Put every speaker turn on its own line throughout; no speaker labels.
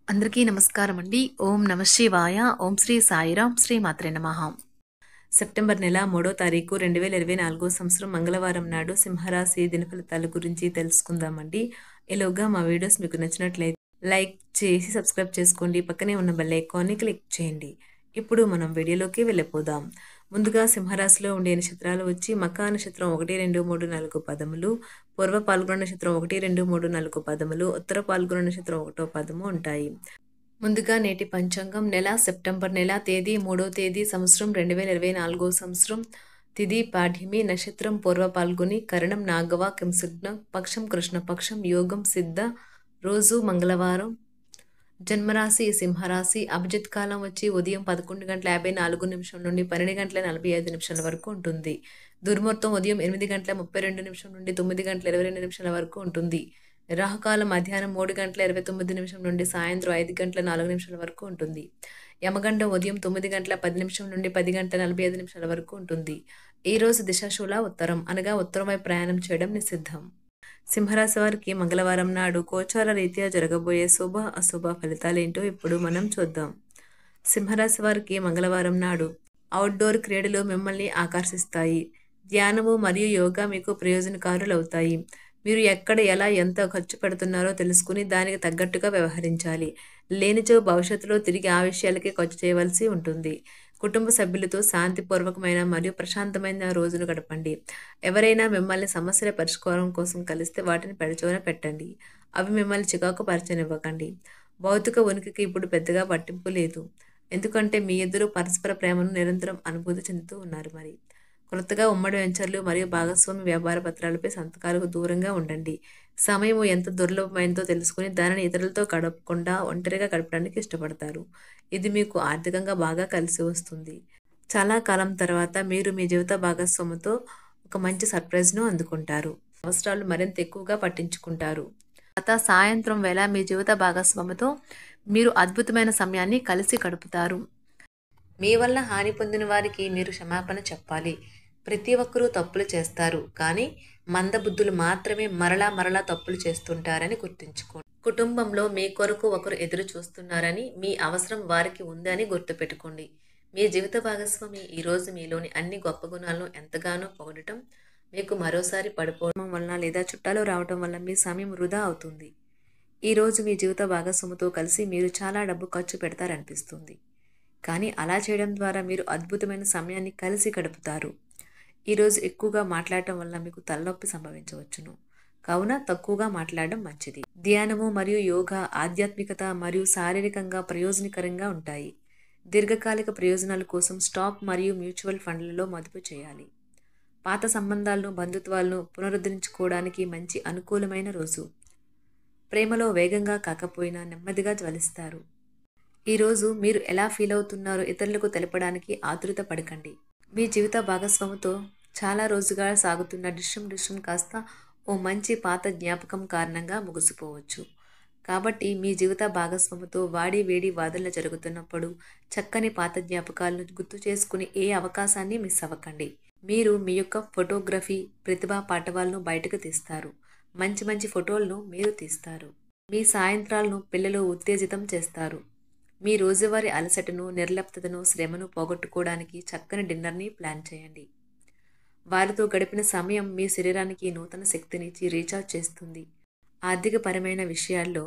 అందరికీ నమస్కారం అండి. ఓం నమ శివాయ. ఓం శ్రీ సాయిరాం. శ్రీ మాత్రే నమః. సెప్టెంబర్ నెల 3వ తారీఖు 2024 సంవత్సరం మంగళవారం నాడు సింహరాశి దినఫలితాల గురించి తెలుసుకుందామండి. ఈలోగా మా వీడియోస్ మీకు నచ్చినట్లయితే లైక్ చేసి సబ్స్క్రైబ్ చేసుకోండి. పక్కనే ఉన్న బెల్ ఐకాన్ని క్లిక్ చేయండి. ఇప్పుడు మనం వీడియోలోకి వెళ్ళిపోదాం. ముందుగా సింహరాశిలో ఉండే నక్షత్రాలు వచ్చి మకా నక్షత్రం 1, 2, 3, 4 పదములు, పూర్వ పాల్గొన నక్షత్రం 1, 2, 3, 4 పదములు, ఉత్తర పాల్గొన నక్షత్రం 1వ పదము ఉంటాయి. ముందుగా నేటి పంచాంగం నెల సెప్టెంబర్ నెల తేదీ 3వ తేదీ సంవత్సరం 2024 సంవత్సరం తిథి పాఠ్యమి నక్షత్రం పూర్వ పాల్గొని కరణం నాగవ కింసుగ్న పక్షం కృష్ణపక్షం యోగం సిద్ధ రోజు మంగళవారం జన్మరాశి సింహరాశి అభిజిత్ కాలం వచ్చి ఉదయం 11:54 నుండి 12:45 వరకు ఉంటుంది. దుర్ముహూర్తం ఉదయం 8:32 నుండి 9:22 వరకు ఉంటుంది. రాహుకాలం మధ్యాహ్నం 3:29 నుండి సాయంత్రం 5:04 వరకు ఉంటుంది. యమగండం ఉదయం 9:10 నుండి 10:45 వరకు ఉంటుంది. ఈ రోజు దిశాశూల ఉత్తరం అనగా ఉత్తరం వైపు ప్రయాణం చేయడం నిషిద్ధం. సింహరాశి వారికి మంగళవారం నాడు గోచార రీత్యా జరగబోయే శుభ అశుభ ఫలితాలేంటో ఇప్పుడు మనం చూద్దాం. సింహరాశి వారికి మంగళవారం నాడు అవుట్డోర్ క్రీడలు మిమ్మల్ని ఆకర్షిస్తాయి. ధ్యానము మరియు యోగా మీకు ప్రయోజనకారులవుతాయి. మీరు ఎక్కడ ఎలా ఎంత ఖర్చు పెడుతున్నారో తెలుసుకుని దానికి తగ్గట్టుగా వ్యవహరించాలి. లేనిచో భవిష్యత్తులో తిరిగి ఆ విషయాలకే ఖర్చు చేయవలసి ఉంటుంది. కుటుంబ సభ్యులతో శాంతిపూర్వకమైన మరియు ప్రశాంతమైన రోజును గడపండి. ఎవరైనా మిమ్మల్ని సమస్యల పరిష్కారం కోసం కలిస్తే వాటిని పెడచోన పెట్టండి. అవి మిమ్మల్ని చికాకు పరచనివ్వకండి. భౌతిక ఉనికికి ఇప్పుడు పెద్దగా పట్టింపు లేదు. ఎందుకంటే మీ ఇద్దరు పరస్పర ప్రేమను నిరంతరం అనుభూతి చెందుతూ ఉన్నారు. మరి కొత్తగా ఉమ్మడి వెంచర్లు మరియు భాగస్వామి వ్యాపార పత్రాలపై సంతకాలకు దూరంగా ఉండండి. సమయం ఎంత దుర్లభమైనదో తెలుసుకుని దానిని ఇతరులతో గడపకుండా ఒంటరిగా గడపడానికి ఇష్టపడతారు. ఇది మీకు ఆర్థికంగా బాగా కలిసి వస్తుంది. చాలా కాలం తర్వాత మీరు మీ జీవిత భాగస్వామితో ఒక మంచి సర్ప్రైజ్ను అందుకుంటారు. అవసరాలు మరింత ఎక్కువగా పట్టించుకుంటారు. తర్వాత సాయంత్రం వేళ మీ జీవిత భాగస్వామితో మీరు అద్భుతమైన సమయాన్ని కలిసి గడుపుతారు. మీ వల్ల హాని పొందిన వారికి మీరు క్షమాపణ చెప్పాలి. ప్రతి ఒక్కరూ తప్పులు చేస్తారు, కానీ మందబుద్ధులు మాత్రమే మరలా తప్పులు చేస్తుంటారని గుర్తుంచుకోండి. కుటుంబంలో మీ కొరకు ఒకరు ఎదురు చూస్తున్నారని, మీ అవసరం వారికి ఉందని గుర్తుపెట్టుకోండి. మీ జీవిత భాగస్వామి ఈరోజు మీలోని అన్ని గొప్ప గుణాలను ఎంతగానో పొగడటం మీకు మరోసారి పడిపోవడం వలన లేదా చుట్టాలు రావటం వల్ల మీ సమయం వృధా అవుతుంది. ఈరోజు మీ జీవిత భాగస్వామితో కలిసి మీరు చాలా డబ్బు ఖర్చు పెడతారనిపిస్తుంది, కానీ అలా చేయడం ద్వారా మీరు అద్భుతమైన సమయాన్ని కలిసి గడుపుతారు. ఈరోజు ఎక్కువగా మాట్లాడటం వల్ల మీకు తలనొప్పి సంభవించవచ్చును, కావున తక్కువగా మాట్లాడడం మంచిది. ధ్యానము మరియు యోగా ఆధ్యాత్మికత మరియు శారీరకంగా ప్రయోజనకరంగా ఉంటాయి. దీర్ఘకాలిక ప్రయోజనాల కోసం స్టాక్ మరియు మ్యూచువల్ ఫండ్లలో మదుపు చేయాలి. పాత సంబంధాలను బంధుత్వాలను పునరుద్ధరించుకోవడానికి మంచి అనుకూలమైన రోజు. ప్రేమలో వేగంగా కాకపోయినా నెమ్మదిగా జ్వలిస్తారు. ఈరోజు మీరు ఎలా ఫీల్ అవుతున్నారో ఇతరులకు తెలపడానికి ఆతురత పడకండి. మీ జీవిత భాగస్వామితో చాలా రోజుగా సాగుతున్న డిష్యం కాస్త ఓ మంచి పాత జ్ఞాపకం కారణంగా ముగిసిపోవచ్చు. కాబట్టి మీ జీవిత భాగస్వామితో వాడి వేడి వాదనలు జరుగుతున్నప్పుడు చక్కని పాత జ్ఞాపకాలను గుర్తు చేసుకుని ఏ అవకాశాన్ని మిస్ అవ్వకండి. మీరు మీ యొక్క ఫోటోగ్రఫీ ప్రతిభా పాటవాలను బయటకు తీస్తారు. మంచి ఫోటోలను మీరు తీస్తారు. మీ సాయంత్రాలను పిల్లలు ఉత్తేజితం చేస్తారు. మీ రోజువారీ అలసటను, నిర్లిప్తతను, శ్రమను పోగొట్టుకోవడానికి చక్కని డిన్నర్ని ప్లాన్ చేయండి. వారితో గడిపిన సమయం మీ శరీరానికి నూతన శక్తినిచ్చి రీఛార్జ్ చేస్తుంది. ఆర్థికపరమైన విషయాల్లో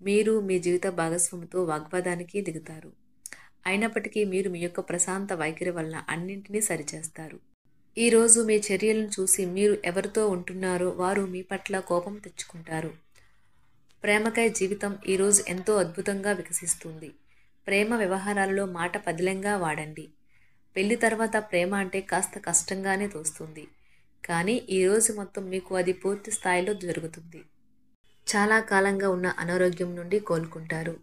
మీరు మీ జీవిత భాగస్వామితో వాగ్వాదానికి దిగుతారు. అయినప్పటికీ మీరు మీ యొక్క ప్రశాంత వైఖరి వలన అన్నింటినీ సరిచేస్తారు. ఈరోజు మీ చర్యలను చూసి మీరు ఎవరితో ఉంటున్నారో వారు మీ పట్ల కోపం తెచ్చుకుంటారు. ప్రేమకై జీవితం ఈరోజు ఎంతో అద్భుతంగా వికసిస్తుంది. ప్రేమ వ్యవహారాలలో మాట పదిలంగా వాడండి. పెళ్లి తర్వాత ప్రేమ అంటే కాస్త కష్టంగానే తోస్తుంది, కానీ ఈరోజు మొత్తం మీకు అది పూర్తి స్థాయిలో జరుగుతుంది. చాలా కాలంగా ఉన్న అనారోగ్యం నుండి కోలుకుంటారు,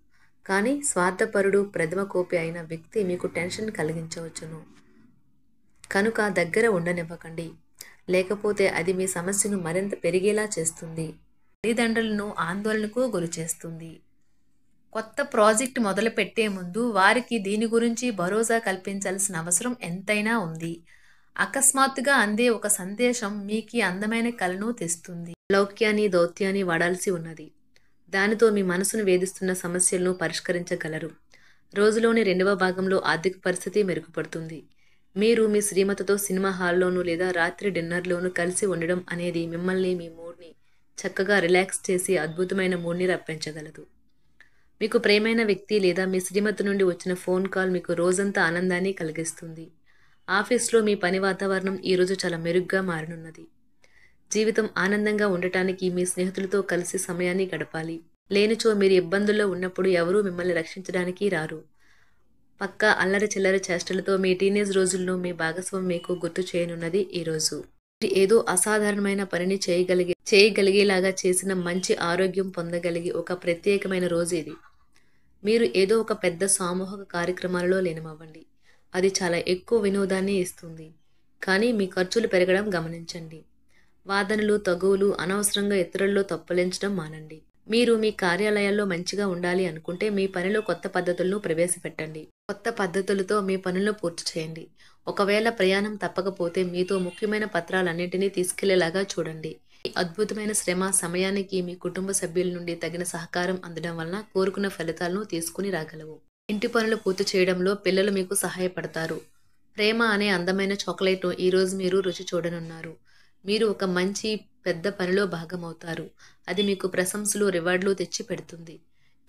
కానీ స్వార్థపరుడు ప్రథమ కోపి అయిన వ్యక్తి మీకు టెన్షన్ కలిగించవచ్చును. కనుక దగ్గర ఉండనివ్వకండి, లేకపోతే అది మీ సమస్యను మరింత పెరిగేలా చేస్తుంది. తల్లిదండ్రులను ఆందోళనకు గురిచేస్తుంది. కొత్త ప్రాజెక్ట్ మొదలు పెట్టే ముందు వారికి దీని గురించి భరోసా కల్పించాల్సిన అవసరం ఎంతైనా ఉంది. అకస్మాత్తుగా అందే ఒక సందేశం మీకు అందమైన కలను తెస్తుంది. లౌక్యాన్ని దౌత్యాన్ని వాడాల్సి ఉన్నది. దానితో మీ మనసును వేధిస్తున్న సమస్యలను పరిష్కరించగలరు. రోజులోని రెండవ భాగంలో ఆర్థిక పరిస్థితి మెరుగుపడుతుంది. మీరు మీ శ్రీమతితో సినిమా హాల్లోనూ లేదా రాత్రి డిన్నర్లోనూ కలిసి ఉండడం అనేది మిమ్మల్ని మీ మూడ్ని చక్కగా రిలాక్స్ చేసి అద్భుతమైన మూడ్ని రప్పించగలదు. మీకు ప్రియమైన వ్యక్తి లేదా మీ శ్రీమతి నుండి వచ్చిన ఫోన్ కాల్ మీకు రోజంతా ఆనందాన్ని కలిగిస్తుంది. ఆఫీస్లో మీ పని వాతావరణం ఈరోజు చాలా మెరుగ్గా మారనున్నది. జీవితం ఆనందంగా ఉండటానికి మీ స్నేహితులతో కలిసి సమయాన్ని గడపాలి. లేనిచో మీరు ఇబ్బందుల్లో ఉన్నప్పుడు ఎవరూ మిమ్మల్ని రక్షించడానికి రారు. పక్కా అల్లరి చిల్లరి చేష్టలతో మీ టీనేజ్ రోజుల్లో మీ భాగస్వామి మీకు గుర్తు చేయనున్నది ఈరోజు. ఏదో అసాధారణమైన పనిని చేయగలిగేలాగా చేసిన మంచి ఆరోగ్యం పొందగలిగి ఒక ప్రత్యేకమైన రోజు ఇది. మీరు ఏదో ఒక పెద్ద సామూహిక కార్యక్రమాలలో లీనమవ్వండి. అది చాలా ఎక్కువ వినోదాన్ని ఇస్తుంది. కానీ మీ ఖర్చులు పెరగడం గమనించండి. వాదనలు తగువులు అనవసరంగా ఇతరుల్లో తప్పులించడం మానండి. మీరు మీ కార్యాలయాల్లో మంచిగా ఉండాలి అనుకుంటే మీ పనిలో కొత్త పద్ధతులను ప్రవేశపెట్టండి. కొత్త పద్ధతులతో మీ పనులను పూర్తి చేయండి. ఒకవేళ ప్రయాణం తప్పకపోతే మీతో ముఖ్యమైన పత్రాలన్నింటినీ తీసుకెళ్లేలాగా చూడండి. ఈ అద్భుతమైన శ్రమ సమయానికి మీ కుటుంబ సభ్యుల నుండి తగిన సహకారం అందడం వలన కోరుకున్న ఫలితాలను తీసుకుని రాగలవు. ఇంటి పనులు పూర్తి చేయడంలో పిల్లలు మీకు సహాయపడతారు. ప్రేమ అనే అందమైన చాక్లెట్ను ఈరోజు మీరు రుచి చూడనున్నారు. మీరు ఒక మంచి పెద్ద పనిలో భాగమవుతారు. అది మీకు ప్రశంసలు రివార్డులు తెచ్చి పెడుతుంది.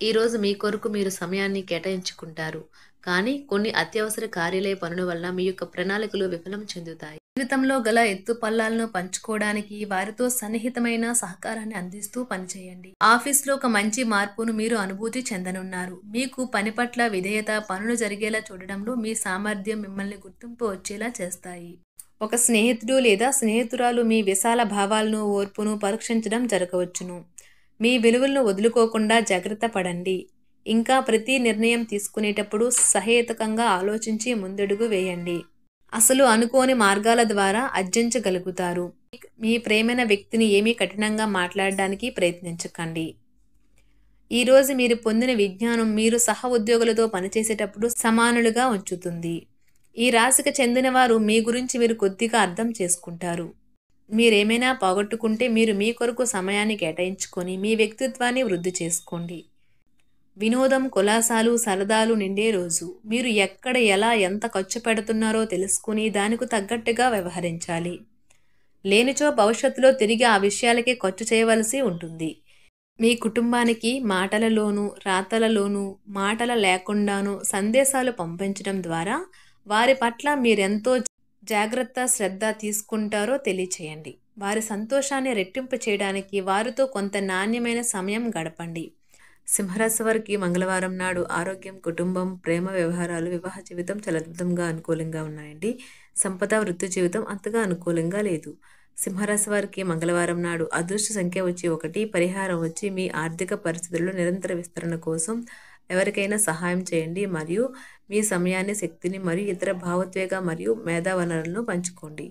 ఈరోజు మీ కొరకు మీరు సమయాన్ని కేటాయించుకుంటారు. కానీ కొన్ని అత్యవసర కార్యాలయ పనుల వల్ల మీ యొక్క ప్రణాళికలు విఫలం చెందుతాయి. జీవితంలో గల ఎత్తు పల్లాలను పంచుకోవడానికి వారితో సన్నిహితమైన సహకారాన్ని అందిస్తూ పనిచేయండి. ఆఫీస్లో ఒక మంచి మార్పును మీరు అనుభూతి చెందనున్నారు. మీకు పని పట్ల విధేయత, పనులు జరిగేలా చూడడంలో మీ సామర్థ్యం మిమ్మల్ని గుర్తింపు వచ్చేలా చేస్తాయి. ఒక స్నేహితుడు లేదా స్నేహితురాలు మీ విశాల భావాలను, ఓర్పును పరీక్షించడం జరగవచ్చును. మీ విలువలను వదులుకోకుండా జాగ్రత్త పడండి. ఇంకా ప్రతి నిర్ణయం తీసుకునేటప్పుడు సహేతుకంగా ఆలోచించి ముందడుగు వేయండి. అసలు అనుకోని మార్గాల ద్వారా అర్జించగలుగుతారు. మీ ప్రేమైన వ్యక్తిని ఏమీ కఠినంగా మాట్లాడడానికి ప్రయత్నించకండి. ఈరోజు మీరు పొందిన విజ్ఞానం మీరు సహ ఉద్యోగులతో పనిచేసేటప్పుడు సమానులుగా ఉంచుతుంది. ఈ రాశికి చెందిన వారు మీ గురించి మీరు కొద్దిగా అర్థం చేసుకుంటారు. మీరేమైనా పోగొట్టుకుంటే మీరు మీ కొరకు సమయాన్ని కేటాయించుకొని మీ వ్యక్తిత్వాన్ని వృద్ధి చేసుకోండి. వినోదం, కులాసాలు, సరదాలు నిండే రోజు. మీరు ఎక్కడ ఎలా ఎంత ఖర్చు పెడుతున్నారో తెలుసుకుని దానికి తగ్గట్టుగా వ్యవహరించాలి. లేనిచో భవిష్యత్తులో తిరిగి ఆ విషయాలకే ఖర్చు చేయవలసి ఉంటుంది. మీ కుటుంబానికి మాటలలోనూ రాతలలోనూ మాటల లేకుండానూ సందేశాలు పంపించడం ద్వారా వారి పట్ల మీరెంతో జాగ్రత్త శ్రద్ధ తీసుకుంటారో తెలియచేయండి. వారి సంతోషాన్ని రెట్టింపు చేయడానికి వారితో కొంత నాణ్యమైన సమయం గడపండి. సింహరాశి వారికి మంగళవారం నాడు ఆరోగ్యం, కుటుంబం, ప్రేమ వ్యవహారాలు, వివాహ జీవితం చాలా అద్భుతంగా అనుకూలంగా ఉన్నాయండి. సంపద, వృత్తి జీవితం అంతగా అనుకూలంగా లేదు. సింహరాశి వారికి మంగళవారం నాడు అదృష్ట సంఖ్య వచ్చి 1, పరిహారం వచ్చి మీ ఆర్థిక పరిస్థితుల్లో నిరంతర విస్తరణ కోసం ఎవరికైనా సహాయం చేయండి మరియు మీ సమయాన్ని, శక్తిని మరియు ఇతర భావోద్వేగ మరియు మేధా వనరులను పంచుకోండి.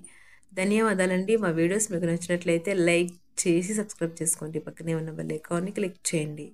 ధన్యవాదాలండి. మా వీడియోస్ మీకు నచ్చినట్లయితే లైక్ చేసి సబ్స్క్రైబ్ చేసుకోండి. పక్కనే ఉన్న బెల్ ఐకాన్ని క్లిక్ చేయండి.